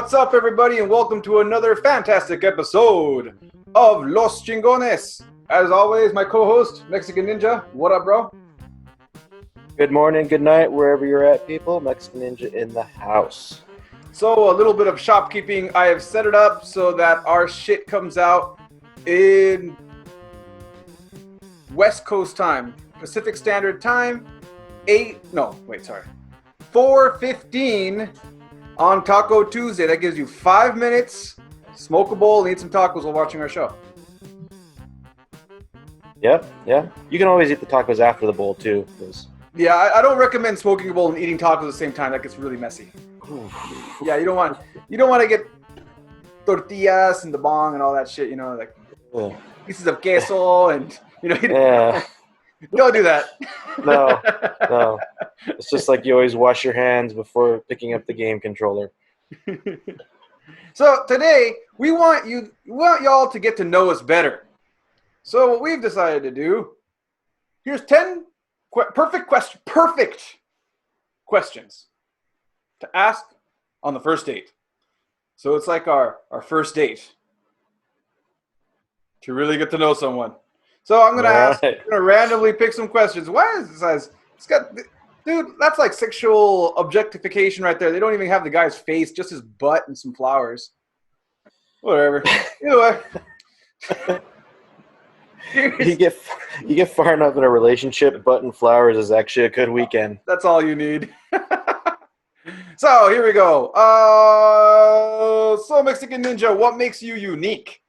What's up, everybody, and welcome to another fantastic episode of Los Chingones. As always, my co-host, Mexican Ninja. What up, bro? Good morning, good night, wherever you're at, people. Mexican Ninja in the house. So, a little bit of shopkeeping. I have set it up so that our shit comes out in West Coast time, Pacific Standard Time, 4:15 on Taco Tuesday. That gives you 5 minutes, smoke a bowl, and eat some tacos while watching our show. Yeah. You can always eat the tacos after the bowl, too. Yeah, I don't recommend smoking a bowl and eating tacos at the same time. That gets really messy. Yeah, you don't want to get tortillas and the bong and all that shit, like pieces of queso and, Yeah. Don't do that. No. It's just like you always wash your hands before picking up the game controller. So today, we want y'all to get to know us better. So what we've decided to do, here's 10 perfect questions to ask on the first date. So it's like our first date to really get to know someone. So I'm gonna randomly pick some questions. Why is this? Dude, that's like sexual objectification right there. They don't even have the guy's face, just his butt and some flowers. Whatever. Either way. You get far enough in a relationship, butt and flowers is actually a good weekend. That's all you need. So here we go. So Mexican Ninja, what makes you unique?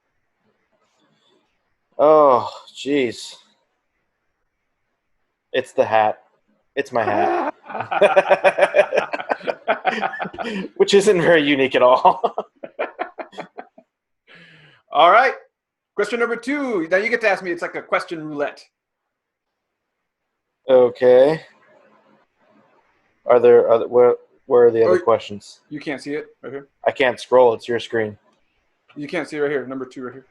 Oh, jeez. It's the hat. It's my hat. Which isn't very unique at all. All right. Question number 2. Now you get to ask me. It's like a question roulette. Okay. Where are the other questions? You can't see it right here. I can't scroll. It's your screen. You can't see it right here. Number 2 right here.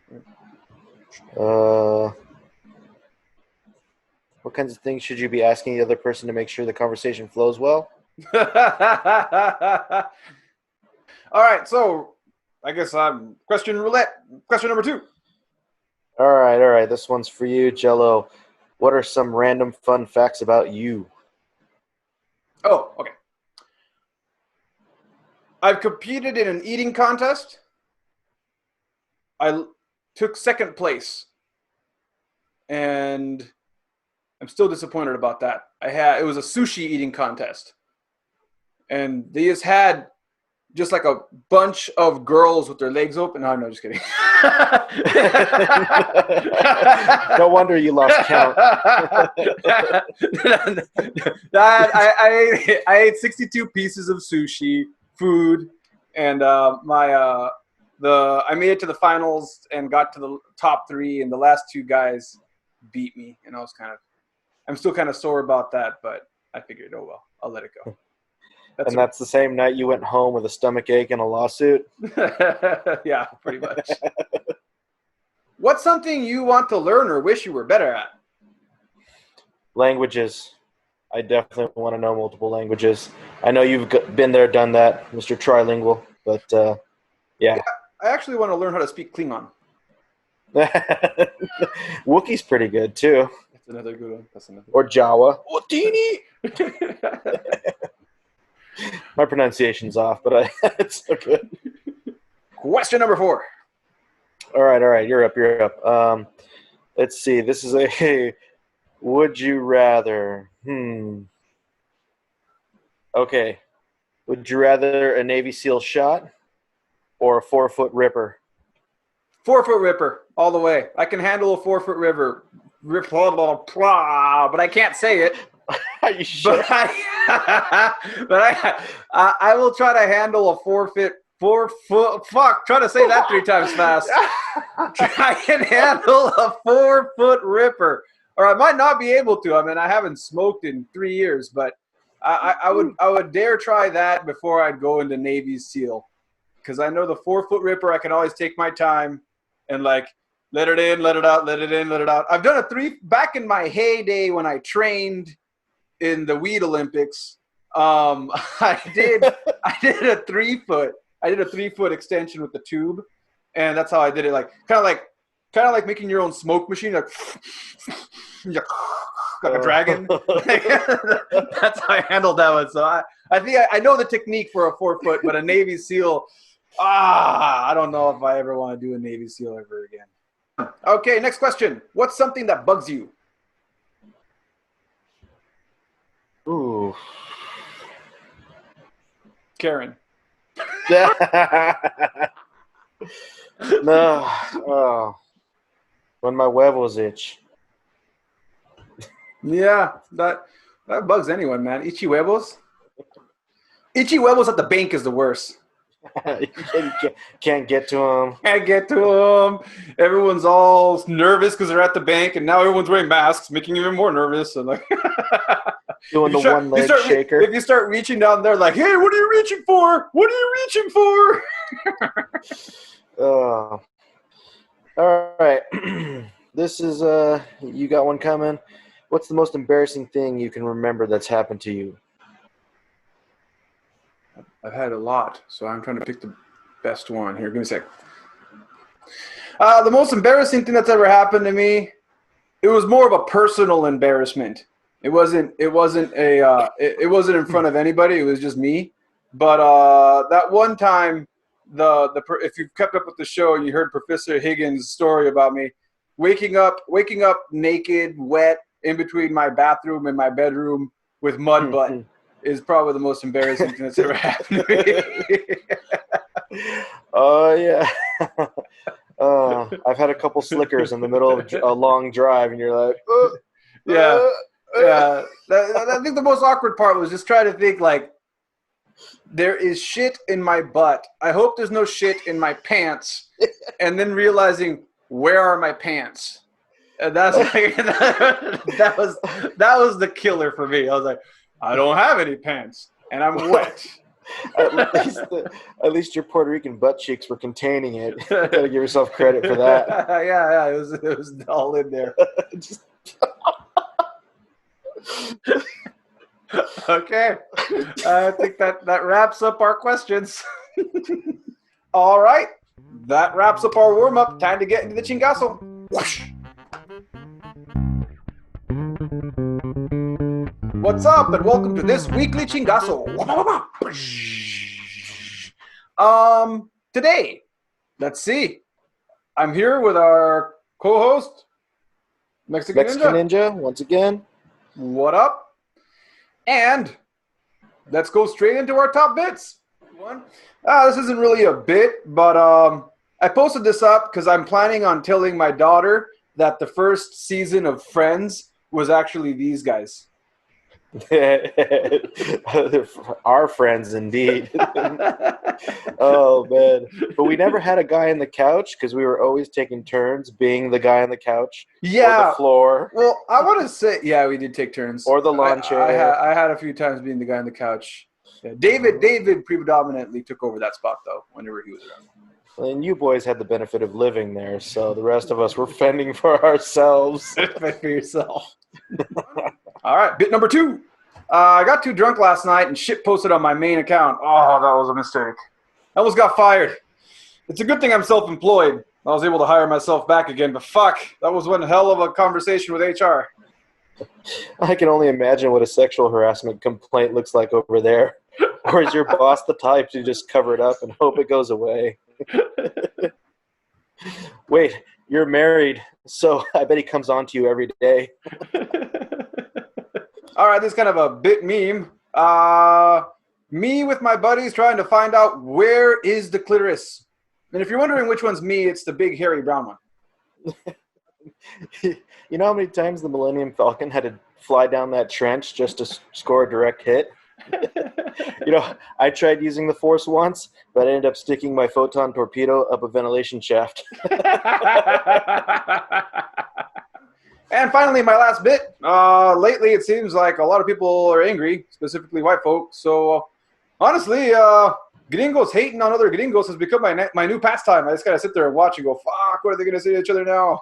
What kinds of things should you be asking the other person to make sure the conversation flows well? All right, so I guess I'm question roulette. Question number 2. All right. This one's for you, Jello. What are some random fun facts about you? Oh, okay. I've competed in an eating contest. I took second place, and I'm still disappointed about that. It was a sushi eating contest, and they just had like a bunch of girls with their legs open. No, just kidding. No wonder you lost count. I ate 62 pieces of sushi food, and I made it to the finals and got to the top 3, and the last 2 guys beat me, and I'm still kind of sore about that, but I figured, oh well, I'll let it go. That's the same night you went home with a stomach ache and a lawsuit? Yeah, pretty much. What's something you want to learn or wish you were better at? Languages. I definitely want to know multiple languages. I know you've been there, done that, Mr. Trilingual, but yeah. I actually want to learn how to speak Klingon. Wookiee's pretty good, too. That's another good one. Or Jawa. Otini! My pronunciation's off, but it's so good. Question number 4. All right. You're up. Let's see. This is a would you rather. Okay. Would you rather a Navy SEAL shot or a 4-foot ripper? 4-foot ripper, all the way. I can handle a 4-foot ripper. But I can't say it. Are you sure? But I will try to handle a 4-foot. Try to say that 3 times fast. I can handle a 4-foot ripper, or I might not be able to. I mean, I haven't smoked in 3 years, but I would dare try that before I'd go into Navy SEAL, because I know the 4-foot ripper. I can always take my time and let it in, let it out, let it in, let it out. I've done a 3 back in my heyday when I trained in the Weed Olympics. I did a 3-foot, I did a 3-foot extension with the tube, and that's how I did it. Like kind of like making your own smoke machine, like a dragon. That's how I handled that one. So I think I know the technique for a 4-foot, but a Navy SEAL, I don't know if I ever want to do a Navy SEAL ever again. Okay, next question. What's something that bugs you? Ooh. Karen. No. Oh. When my huevos itch. Yeah, that bugs anyone, man. Itchy huevos. Itchy huevos at the bank is the worst. Can't get to them. Can't get to them. Everyone's all nervous because they're at the bank, and now everyone's wearing masks, making you even more nervous. And like doing the one leg shaker. If you start reaching down there, like, hey, what are you reaching for? What are you reaching for? All right. This is you got one coming. What's the most embarrassing thing you can remember that's happened to you? I've had a lot, so I'm trying to pick the best one here. Give me a sec. The most embarrassing thing that's ever happened to me, it was more of a personal embarrassment. It wasn't in front of anybody. It was just me. But that one time, if you've kept up with the show, you heard Professor Higgins' story about me waking up naked, wet, in between my bathroom and my bedroom with mud butt. Is probably the most embarrassing thing that's ever happened to me. Oh, yeah. I've had a couple slickers in the middle of a long drive, and you're like, yeah. I think the most awkward part was just trying to think, like, there is shit in my butt. I hope there's no shit in my pants. And then realizing, where are my pants? And that's like, that was the killer for me. I was like, I don't have any pants, and I'm wet. At least your Puerto Rican butt cheeks were containing it. You gotta give yourself credit for that. Yeah, it was all in there. Okay, I think that wraps up our questions. All right, that wraps up our warm up. Time to get into the chingazo. Whoosh. What's up, and welcome to this weekly chingazo. Today, let's see. I'm here with our co-host, Mexican Ninja, once again. What up? And let's go straight into our top bits. This isn't really a bit, but I posted this up because I'm planning on telling my daughter that the first season of Friends was actually these guys. Our friends indeed. Oh man, but we never had a guy on the couch because we were always taking turns being the guy on the couch. Yeah, or the floor. Well, I want to say, yeah, we did take turns. Or the lawn chair. I had a few times being the guy on the couch. Yeah, David predominantly took over that spot though whenever he was around. And you boys had the benefit of living there, so the rest of us were fending for ourselves. Fend for yourself. All right, bit number 2. I got too drunk last night and shit posted on my main account. Oh, that was a mistake. I almost got fired. It's a good thing I'm self-employed. I was able to hire myself back again, but fuck, that was one hell of a conversation with HR. I can only imagine what a sexual harassment complaint looks like over there. Or is your boss the type to just cover it up and hope it goes away? Wait, you're married, so I bet he comes on to you every day. All right, this is kind of a bit meme. Me with my buddies trying to find out where is the clitoris. And if you're wondering which one's me, it's the big hairy brown one. You know how many times the Millennium Falcon had to fly down that trench just to score a direct hit? You know, I tried using the Force once, but I ended up sticking my photon torpedo up a ventilation shaft. And finally, my last bit. Lately, it seems like a lot of people are angry, specifically white folks. So, honestly, gringos hating on other gringos has become my new pastime. I just gotta sit there and watch and go, fuck, what are they gonna say to each other now?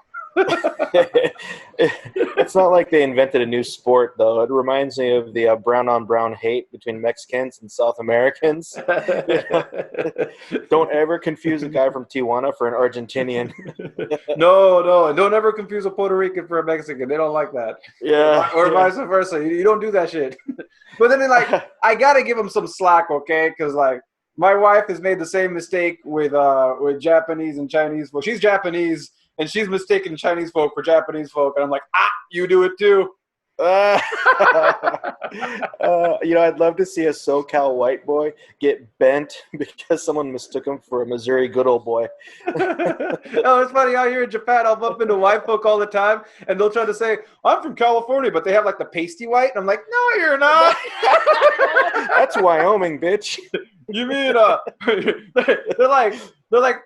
It's not like they invented a new sport, though. It reminds me of the brown-on-brown hate between Mexicans and South Americans. You know? Don't ever confuse a guy from Tijuana for an Argentinian. No, and don't ever confuse a Puerto Rican for a Mexican. They don't like that. Yeah. Or vice versa. You don't do that shit. But then, like, I gotta give them some slack, okay? Because like my wife has made the same mistake with Japanese and Chinese. Well, she's Japanese, and she's mistaken Chinese folk for Japanese folk, and I'm like, you do it too. I'd love to see a SoCal white boy get bent because someone mistook him for a Missouri good old boy. Oh, it's funny. Out here in Japan, I'll bump into white folk all the time, and they'll try to say, I'm from California, but they have like the pasty white. And I'm like, no, you're not. That's Wyoming, bitch. You mean, they're like,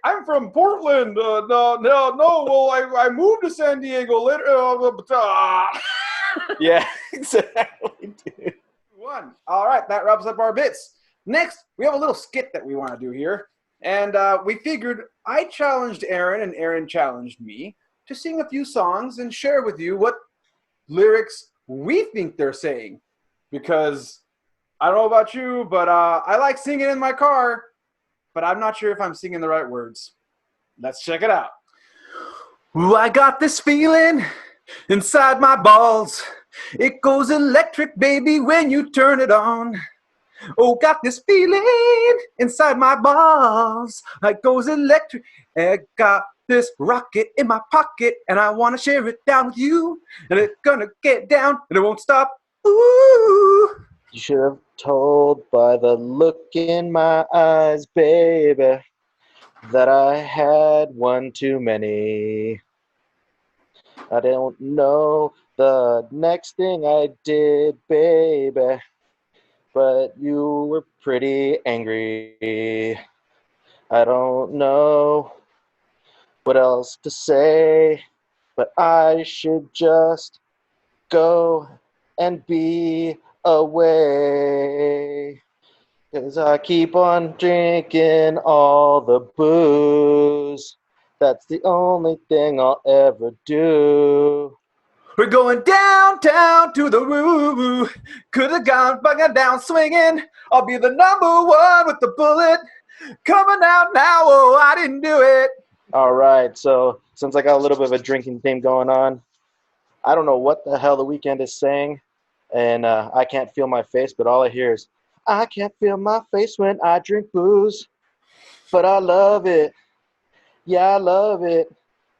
I'm from Portland. No. Well, I moved to San Diego later. Yeah, exactly, dude. All right, that wraps up our bits. Next, we have a little skit that we want to do here. And we figured I challenged Aaron and Aaron challenged me to sing a few songs and share with you what lyrics we think they're saying. Because I don't know about you, but I like singing in my car, but I'm not sure if I'm singing the right words. Let's check it out. Ooh, I got this feeling inside my balls. It goes electric, baby, when you turn it on. Oh, got this feeling inside my balls. It goes electric. I got this rocket in my pocket, and I want to share it down with you. And it's gonna get down, and it won't stop. Ooh. You should have told by the look in my eyes, baby, that I had one too many. I don't know the next thing I did, baby, but you were pretty angry. I don't know what else to say, but I should just go and be away. 'Cause I keep on drinking all the booze. That's the only thing I'll ever do. We're going downtown to the woo-woo. Could have gone fucking down swinging. I'll be the number one with the bullet. Coming out now, oh, I didn't do it. All right, so since I got a little bit of a drinking theme going on, I don't know what the hell the weekend is saying, and I can't feel my face, but all I hear is, I can't feel my face when I drink booze, but I love it. Yeah, I love it.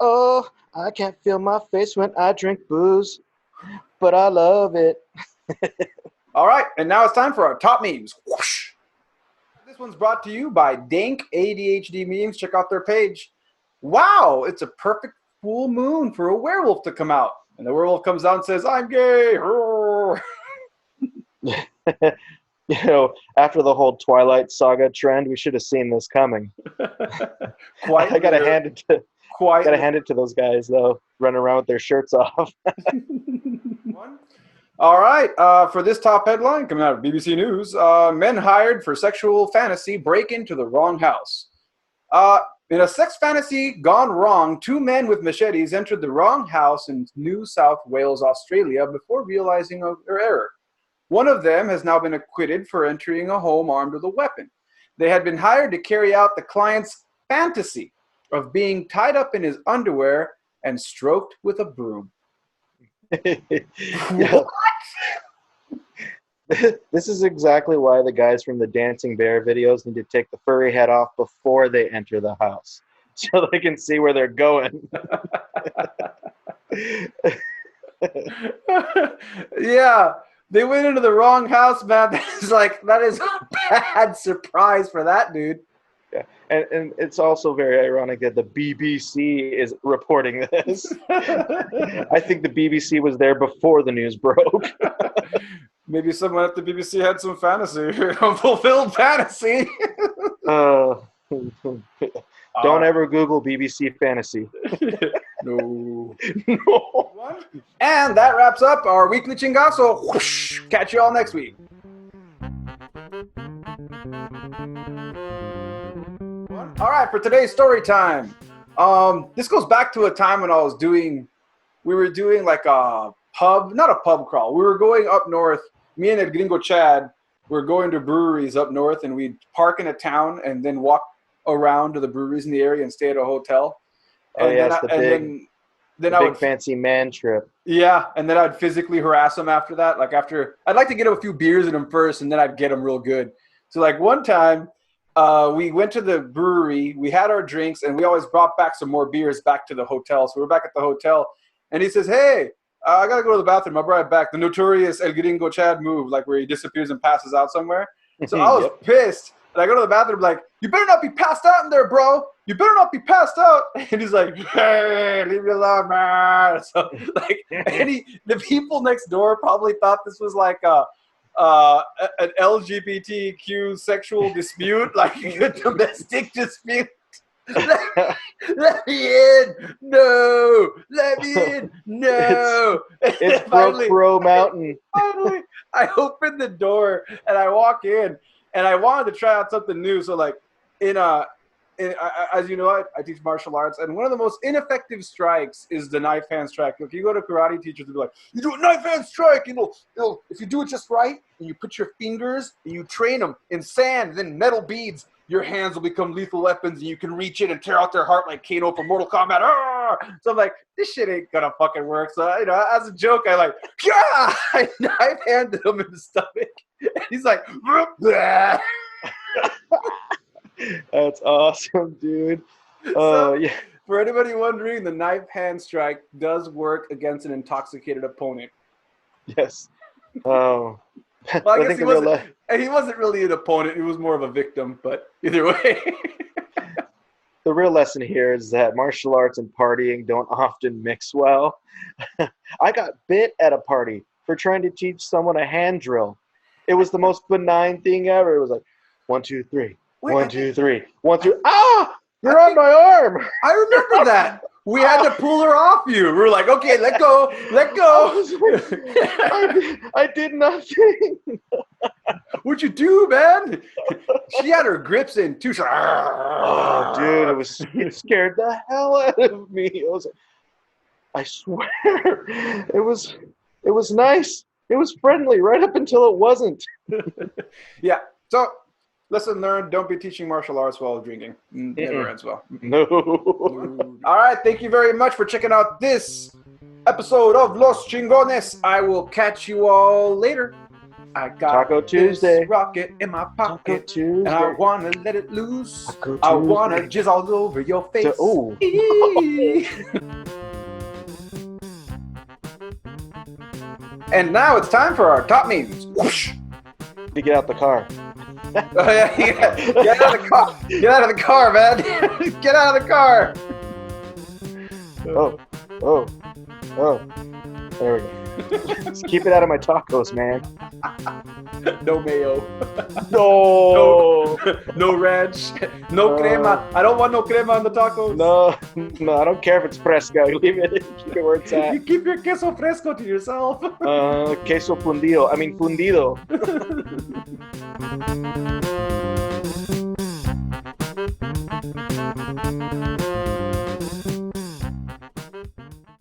Oh, I can't feel my face when I drink booze, but I love it. All right, and now it's time for our top memes. Whoosh. This one's brought to you by Dank ADHD Memes. Check out their page. Wow, it's a perfect full moon for a werewolf to come out. And the werewolf comes out and says, I'm gay. After the whole Twilight Saga trend, we should have seen this coming. I gotta hand it to those guys though, running around with their shirts off. All right, for this top headline coming out of BBC News, men hired for sexual fantasy break into the wrong house. In a sex fantasy gone wrong, 2 men with machetes entered the wrong house in New South Wales, Australia, before realizing their error. One of them has now been acquitted for entering a home armed with a weapon. They had been hired to carry out the client's fantasy of being tied up in his underwear and stroked with a broom. What? This is exactly why the guys from the Dancing Bear videos need to take the furry head off before they enter the house, so they can see where they're going. Yeah, they went into the wrong house, man. That is a bad surprise for that dude. Yeah, and it's also very ironic that the BBC is reporting this. I think the BBC was there before the news broke. Maybe someone at the BBC had some fantasy, fulfilled fantasy. Don't ever Google BBC fantasy. No. And that wraps up our weekly Chingazo. Whoosh. Catch you all next week. All right, for today's story time. This goes back to a time when we were doing like a pub, not a pub crawl. We were going up north. Me and El Gringo Chad were going to breweries up north, and we'd park in a town and then walk around to the breweries in the area and stay at a hotel. And then I would fancy man trip. Yeah, and then I'd physically harass him after that. Like I'd like to get him a few beers in him first, and then I'd get him real good. So like one time, we went to the brewery, we had our drinks, and we always brought back some more beers back to the hotel. So we're back at the hotel, and he says, "Hey, I gotta go to the bathroom. I'll be right back." The notorious El Gringo Chad move, like where he disappears and passes out somewhere. So I was pissed. And I go to the bathroom, like, "You better not be passed out in there, bro. You better not be passed out." And he's like, "Hey, leave me alone, man." So, like, the people next door probably thought this was like an LGBTQ sexual dispute, like a domestic dispute. Let me in. No. Let me in. No. It's Bro Mountain. Finally, I open the door and I walk in. And I wanted to try out something new. So, like, as you know, I teach martial arts. And one of the most ineffective strikes is the knife hand strike. If you go to karate teachers, they'll be like, "You do a knife hand strike. If you do it just right, and you put your fingers, and you train them in sand, then metal beads, your hands will become lethal weapons, and you can reach in and tear out their heart like Kano from Mortal Kombat." So I'm like, this shit ain't gonna fucking work. So, as a joke, I knife handed him in the stomach. And he's like, "Bleh." That's awesome, dude. Yeah. For anybody wondering, the knife hand strike does work against an intoxicated opponent. Yes. Oh. Well, I guess he wasn't really an opponent. He was more of a victim, but either way. The real lesson here is that martial arts and partying don't often mix well. I got bit at a party for trying to teach someone a hand drill. It was the most benign thing ever. It was like, 1, 2, 3. Wait, 1, 2, 3. 1, 2. Ah! You're on my arm. I remember that. We had to pull her off you. We were like, "Okay, let go. Let go." I did nothing. What'd you do, man? She had her grips in too. Oh, dude, it scared the hell out of me. I swear, it was nice. It was friendly right up until it wasn't. Yeah. So, lesson learned: don't be teaching martial arts while drinking. Never ends well. No. All right. Thank you very much for checking out this episode of Los Chingones. I will catch you all later. I got Taco Tuesday. This rocket in my pocket, Taco Tuesday. and I want to let it loose. I want to jizz all over your face. Oh. And now it's time for our top memes. Whoosh. To get out the car. Get out of the car. Get out of the car, man. Get out of the car. Oh. There we go. Just keep it out of my tacos, man. No mayo. No ranch. No crema. I don't want no crema on the tacos. No, I don't care if it's fresco. Keep it where it's at. You keep your queso fresco to yourself. Queso fundido.